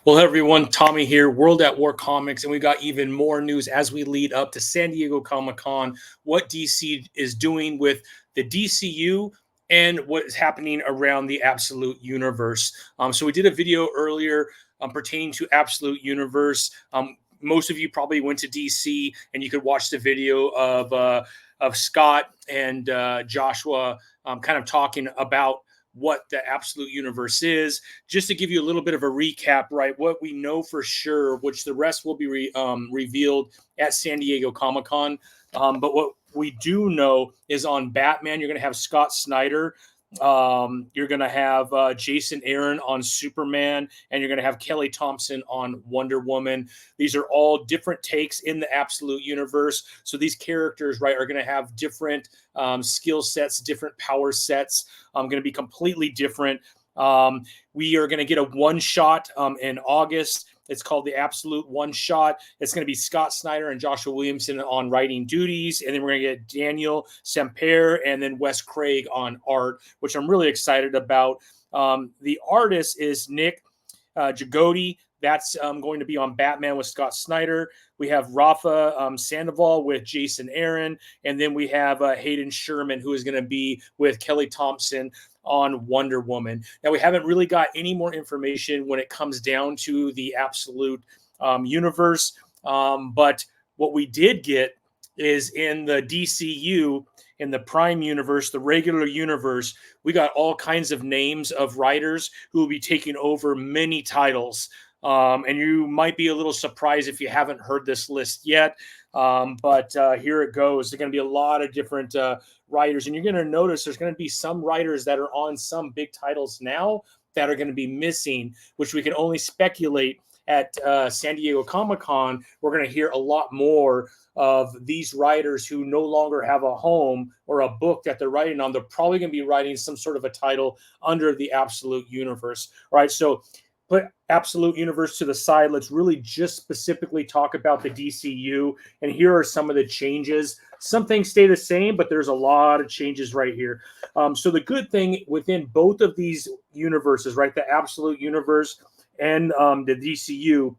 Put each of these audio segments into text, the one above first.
Well, everyone, Tommy here, World at War Comics, and we got even more news as we lead up to San Diego Comic-Con, what DC is doing with the DCU and what is happening around the Absolute Universe. So we did a video earlier pertaining to Absolute Universe. Most of you probably went to DC and you could watch the video of Scott and Joshua kind of talking about what the Absolute Universe is. Just to give you a little bit of a recap, right? What we know for sure, which the rest will be revealed at San Diego Comic-Con. But what we do know is on Batman, you're going to have Scott Snyder. You're going to have Jason Aaron on Superman, and you're going to have Kelly Thompson on Wonder Woman. These are all different takes in the Absolute Universe. So these characters, right, are going to have different skill sets, different power sets, going to be completely different. We are going to get a one-shot in August. It's called the Absolute One Shot. It's going to be Scott Snyder and Joshua Williamson on writing duties. And then we're going to get Daniel Semper and then Wes Craig on art, which I'm really excited about. The artist is Nick Jagoti. That's going to be on Batman with Scott Snyder. We have Rafa Sandoval with Jason Aaron. And then we have Hayden Sherman, who is going to be with Kelly Thompson on Wonder Woman. Now, we haven't really got any more information when it comes down to the Absolute Universe. But what we did get is in the DCU, in the Prime Universe, the regular universe, we got all kinds of names of writers who will be taking over many titles. And you might be a little surprised if you haven't heard this list yet. But here it goes. There's going to be a lot of different writers. And you're going to notice there's going to be some writers that are on some big titles now that are going to be missing, which we can only speculate at San Diego Comic-Con. We're going to hear a lot more of these writers who no longer have a home or a book that they're writing on. They're probably going to be writing some sort of a title under the Absolute Universe. All right, so put Absolute Universe to the side. Let's really just specifically talk about the DCU. And here are some of the changes. Some things stay the same, but there's a lot of changes right here. So the good thing within both of these universes, right, the Absolute Universe and the DCU,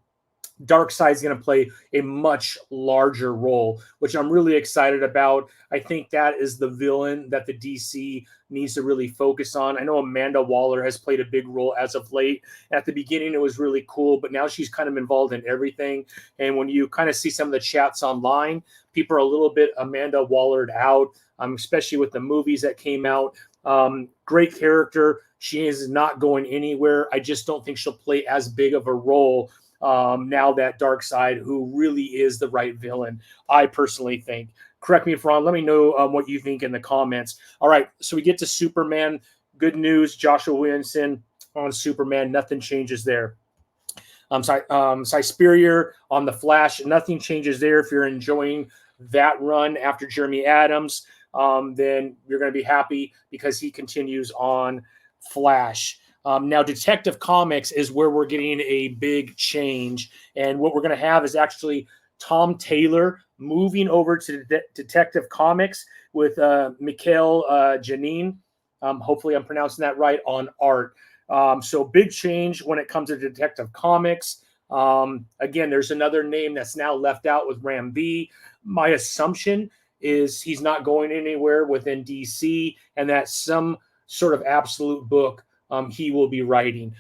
Darkseid is going to play a much larger role, which I'm really excited about. I think that is the villain that the DC needs to really focus on. I know Amanda Waller has played a big role as of late. At the beginning, it was really cool, but now she's kind of involved in everything. And when you kind of see some of the chats online, people are a little bit Amanda Wallered out, especially with the movies that came out. Great character. She is not going anywhere. I just don't think she'll play as big of a role now that Darkseid, who really is the right villain, I personally think. Correct me if wrong. Let me know what you think in the comments. All right, so we get to Superman. Good news, Joshua Williamson on Superman. Nothing changes there. Spurrier on the Flash. Nothing changes there. If you're enjoying that run after Jeremy Adams, then you're going to be happy because he continues on Flash. Now, Detective Comics is where we're getting a big change. And what we're going to have is actually Tom Taylor moving over to Detective Comics with Mikhail Janine. Hopefully I'm pronouncing that right, on art. So big change when it comes to Detective Comics. Again, there's another name that's now left out with Ram V. My assumption is he's not going anywhere within DC, and that some sort of Absolute book he will be writing.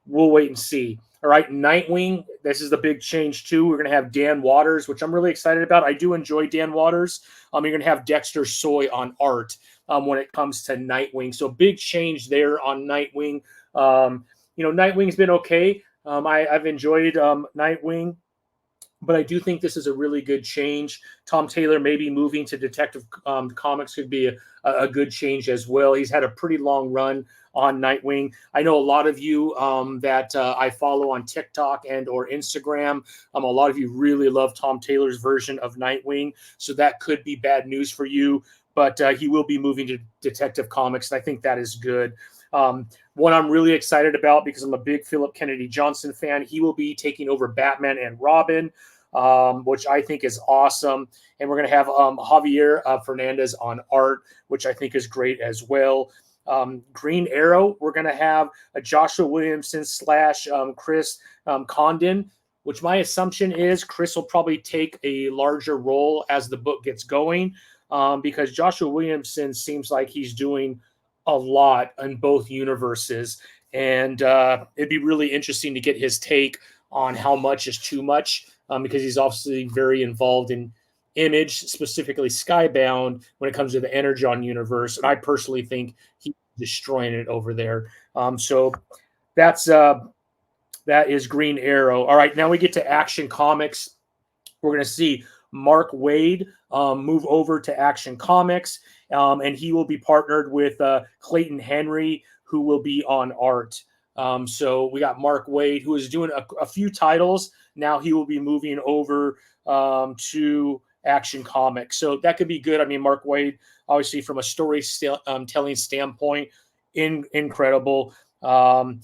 We'll wait and see. All right, Nightwing. This is the big change too. We're going to have Dan Waters, which I'm really excited about. I do enjoy Dan Waters. You're going to have Dexter Soy on art when it comes to Nightwing. So big change there on Nightwing. Nightwing's been okay. I've enjoyed Nightwing, but I do think this is a really good change. Tom Taylor maybe moving to Detective Comics could be a good change as well. He's had a pretty long run on Nightwing. I know a lot of you that I follow on TikTok and or Instagram, a lot of you really love Tom Taylor's version of Nightwing. So that could be bad news for you, but he will be moving to Detective Comics, and I think that is good. One I'm really excited about because I'm a big Philip Kennedy Johnson fan. He will be taking over Batman and Robin, which I think is awesome. And we're going to have Javier Fernandez on art, which I think is great as well. Green Arrow, we're going to have a Joshua Williamson slash Chris Condon, which my assumption is Chris will probably take a larger role as the book gets going, because Joshua Williamson seems like he's doing a lot in both universes. And it'd be really interesting to get his take on how much is too much, because he's obviously very involved in Image, specifically Skybound, when it comes to the Energon universe. And I personally think he's destroying it over there. So that's that is Green Arrow. All right, now we get to Action Comics. We're going to see Mark Waid move over to Action Comics, and he will be partnered with Clayton Henry, who will be on art. So we got Mark Waid, who is doing a few titles. Now he will be moving over to Action Comics. So that could be good. I mean, Mark Waid, obviously from a story telling standpoint, incredible. I'm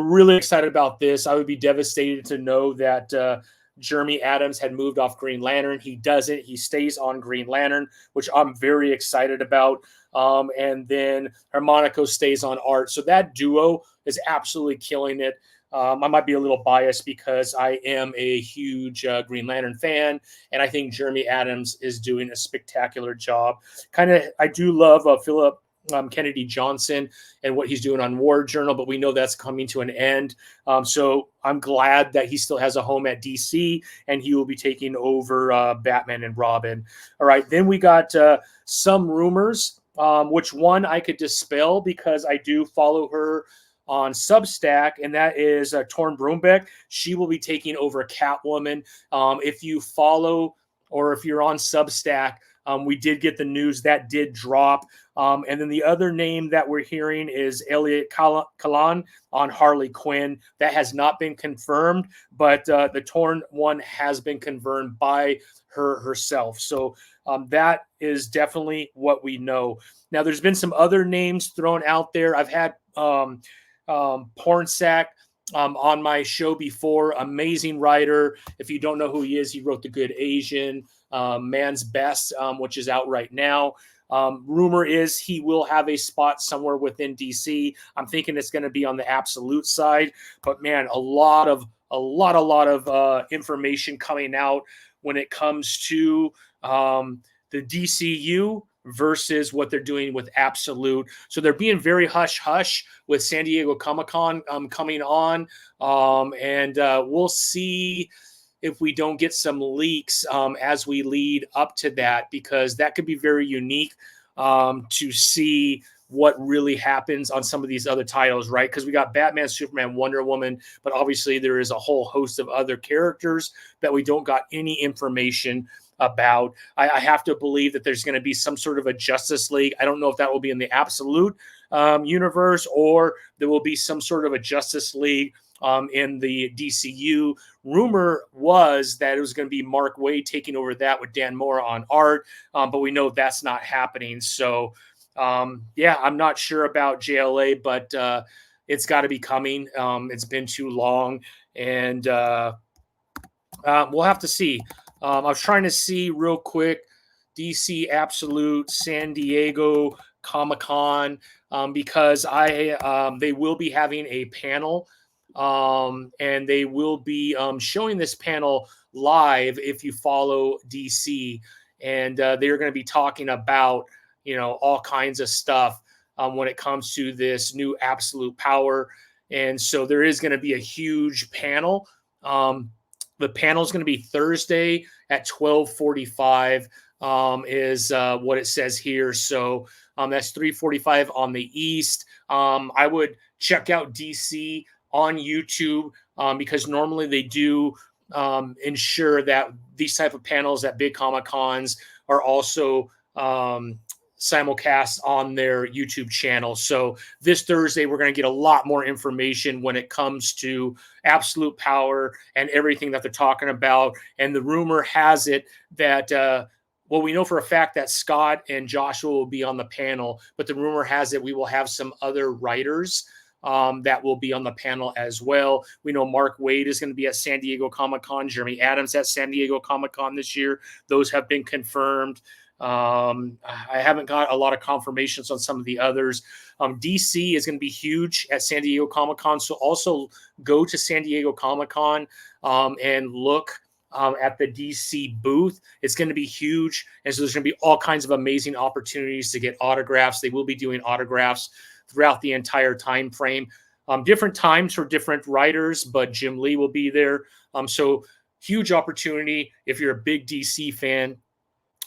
really excited about this. I would be devastated to know that Jeremy Adams had moved off Green Lantern. He doesn't. He stays on Green Lantern, which I'm very excited about. And then Harmonico stays on art. So that duo is absolutely killing it. I might be a little biased because I am a huge Green Lantern fan, and I think Jeremy Adams is doing a spectacular job. I do love Philip Kennedy Johnson and what he's doing on War Journal, but we know that's coming to an end. So I'm glad that he still has a home at DC, and he will be taking over Batman and Robin. All right, then we got some rumors, which one I could dispel because I do follow her on Substack, and that is Torn Broombeck. She will be taking over Catwoman. If you follow or if you're on Substack, we did get the news that did drop. And then the other name that we're hearing is Elliot Kalan on Harley Quinn. That has not been confirmed, but the Torn one has been confirmed by her herself. So that is definitely what we know. Now, there's been some other names thrown out there. I've had Pornsack on my show before. Amazing writer. If you don't know who he is, he wrote The Good Asian, Man's Best, which is out right now. Rumor is he will have a spot somewhere within DC. I'm thinking it's going to be on the Absolute side, but man, a lot of information coming out when it comes to the DCU versus what they're doing with Absolute. So they're being very hush-hush with San Diego Comic-Con coming on. And we'll see if we don't get some leaks as we lead up to that, because that could be very unique to see what really happens on some of these other titles, right? Because we got Batman, Superman, Wonder Woman, but obviously there is a whole host of other characters that we don't got any information about. I have to believe that there's going to be some sort of a Justice League. I don't know if that will be in the Absolute universe, or there will be some sort of a Justice League in the DCU. Rumor was that it was going to be Mark Waid taking over that with Dan Mora on art, but we know that's not happening. So yeah, I'm not sure about JLA, but it's got to be coming. It's been too long, and we'll have to see. I was trying to see real quick DC Absolute San Diego Comic-Con because they will be having a panel, and they will be showing this panel live if you follow DC, and they're going to be talking about all kinds of stuff when it comes to this new Absolute Power. And so there is going to be a huge panel. The panel is going to be Thursday at 12:45 is what it says here. So that's 3:45 on the East. I would check out DC on YouTube because normally they do ensure that these type of panels at big Comic Cons are also simulcast on their YouTube channel. So this Thursday, we're going to get a lot more information when it comes to Absolute Power and everything that they're talking about. And the rumor has it that, well, we know for a fact that Scott and Joshua will be on the panel, but the rumor has it we will have some other writers that will be on the panel as well. We know Mark Waid is going to be at San Diego Comic-Con, Jeremy Adams at San Diego Comic-Con this year. Those have been confirmed. I haven't got a lot of confirmations on some of the others. DC is going to be huge at San Diego Comic-Con, so also go to San Diego Comic-Con and look at the DC booth. It's going to be huge, and so there's going to be all kinds of amazing opportunities to get autographs. They will be doing autographs throughout the entire time frame. Different times for different writers, but Jim Lee will be there. So huge opportunity if you're a big DC fan.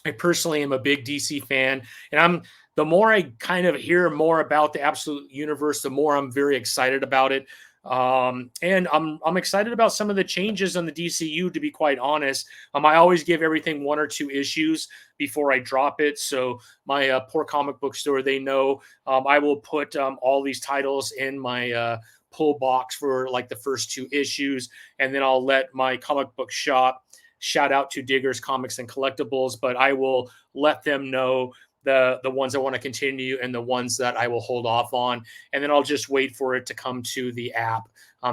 I personally am a big DC fan, and the more I kind of hear more about the Absolute Universe, the more I'm very excited about it. And I'm excited about some of the changes on the DCU, to be quite honest. I always give everything 1 or 2 issues before I drop it. So my poor comic book store, they know I will put all these titles in my pull box for like the first 2 issues, and then I'll let my comic book shop, shout out to Diggers Comics and Collectibles, but I will let them know the ones I want to continue and the ones that I will hold off on. And then I'll just wait for it to come to the app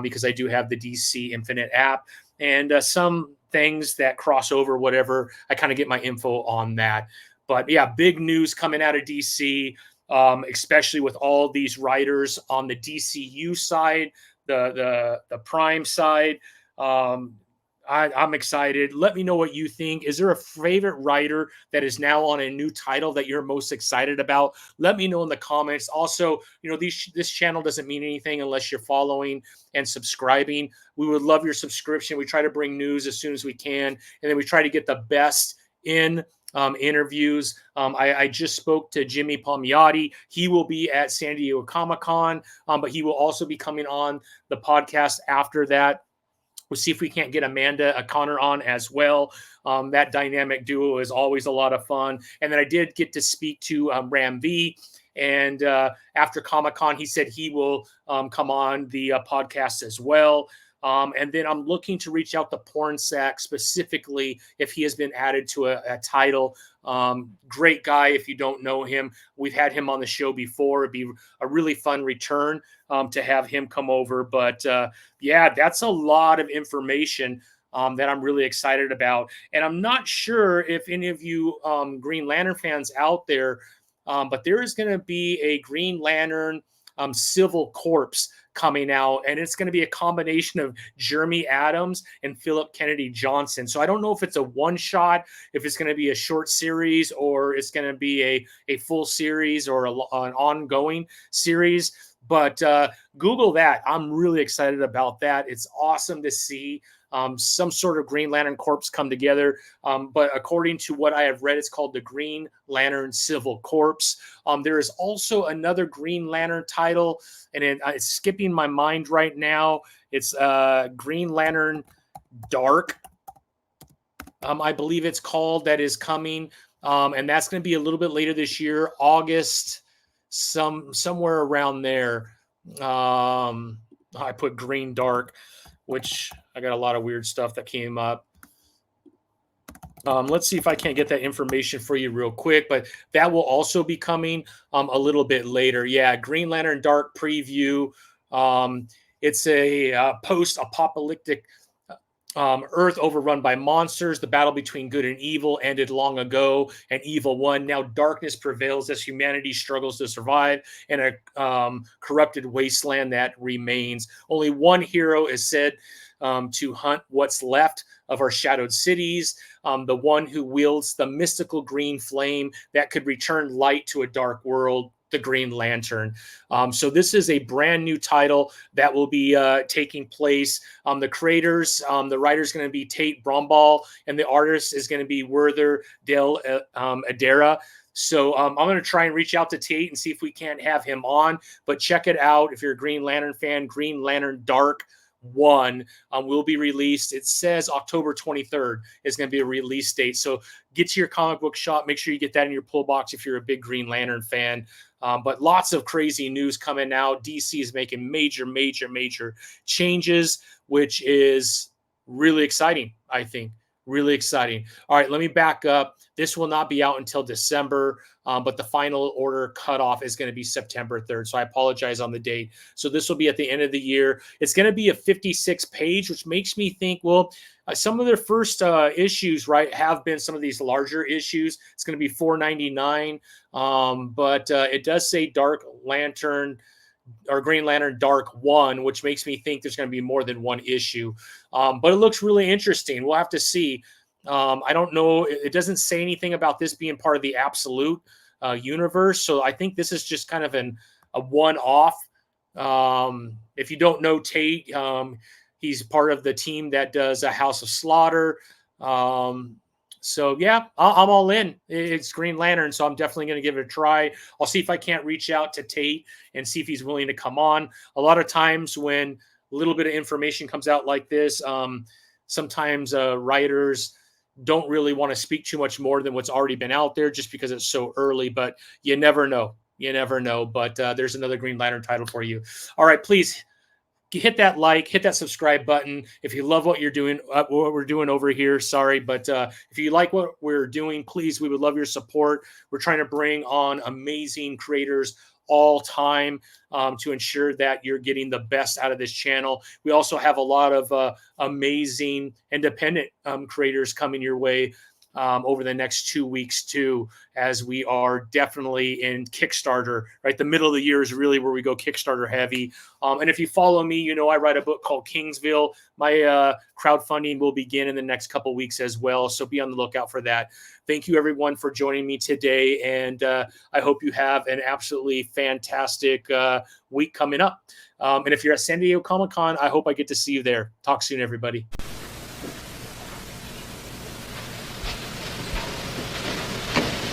because I do have the DC Infinite app, and some things that cross over, whatever, I kind of get my info on that. But yeah, big news coming out of DC, especially with all these writers on the DCU side, the Prime side. I'm excited. Let me know what you think. Is there a favorite writer that is now on a new title that you're most excited about? Let me know in the comments. Also, this channel doesn't mean anything unless you're following and subscribing. We would love your subscription. We try to bring news as soon as we can, and then we try to get the best in interviews. I just spoke to Jimmy Palmiotti. He will be at San Diego Comic-Con, but he will also be coming on the podcast after that. We'll see if we can't get Amanda O'Connor on as well. That dynamic duo is always a lot of fun. And then I did get to speak to Ram V. And after Comic-Con, he said he will come on the podcast as well. And then I'm looking to reach out to Pornsack specifically if he has been added to a title. Great guy if you don't know him. We've had him on the show before. It'd be a really fun return to have him come over. But yeah, that's a lot of information that I'm really excited about. And I'm not sure if any of you Green Lantern fans out there, but there is going to be a Green Lantern Civil Corpse coming out, and it's going to be a combination of Jeremy Adams and Philip Kennedy Johnson. So I don't know if it's a one shot, if it's going to be a short series, or it's going to be a full series or an ongoing series. But Google that. I'm really excited about that. It's awesome to see some sort of Green Lantern Corps come together. But according to what I have read, it's called the Green Lantern Civil Corps. There is also another Green Lantern title, and it's skipping my mind right now. It's Green Lantern Dark, I believe it's called, that is coming. And that's going to be a little bit later this year, August, somewhere around there. I put Green Dark, which I got a lot of weird stuff that came up. Let's see if I can't get that information for you real quick, but that will also be coming a little bit later. Yeah, Green Lantern Dark preview. It's a post-apocalyptic Earth overrun by monsters. The battle between good and evil ended long ago, and evil won. Now darkness prevails as humanity struggles to survive in a corrupted wasteland that remains. Only one hero is said to hunt what's left of our shadowed cities, the one who wields the mystical green flame that could return light to a dark world, the Green Lantern. So this is a brand new title that will be taking place. The creators, the writer is going to be Tate Bromball, and the artist is going to be Werther Del Adera. So I'm going to try and reach out to Tate and see if we can't have him on. But check it out if you're a Green Lantern fan. Green Lantern Dark 1 will be released. It says October 23rd is going to be a release date. So get to your comic book shop. Make sure you get that in your pull box if you're a big Green Lantern fan. But lots of crazy news coming out. DC is making major changes, which is really exciting, I think. Really exciting. All right, let me back up. This will not be out until December, but the final order cutoff is going to be September 3rd. So I apologize on the date. So this will be at the end of the year. It's going to be a 56 page, which makes me think, well, some of their first issues, right, have been some of these larger issues. It's going to be $4.99, but it does say Dark Lantern or Green Lantern Dark 1, which makes me think there's going to be more than one issue. But it looks really interesting. We'll have to see. I don't know. It doesn't say anything about this being part of the Absolute universe. So I think this is just kind of a one-off. If you don't know Tate, he's part of the team that does a House of Slaughter. So yeah, I'm all in. It's Green Lantern, so I'm definitely going to give it a try. I'll see if I can't reach out to Tate and see if he's willing to come on. A lot of times when a little bit of information comes out like this, sometimes writers don't really want to speak too much more than what's already been out there just because it's so early, but you never know. You never know, but there's another Green Lantern title for you. All right, please hit that like, hit that subscribe button. If you love what you're doing, what we're doing over here, sorry, but if you like what we're doing, please, we would love your support. We're trying to bring on amazing creators all time to ensure that you're getting the best out of this channel. We also have a lot of amazing independent creators coming your way over the next 2 weeks too, as we are definitely in Kickstarter, right? The middle of the year is really where we go Kickstarter heavy. And if you follow me, you know I write a book called Kingsville. My crowdfunding will begin in the next couple weeks as well, so be on the lookout for that. Thank you everyone for joining me today, and I hope you have an absolutely fantastic week coming up. And if you're at San Diego Comic-Con, I hope I get to see you there. Talk soon, everybody.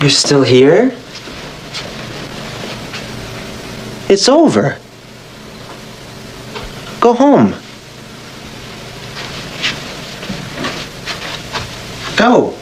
You're still here? It's over. Go home. Go.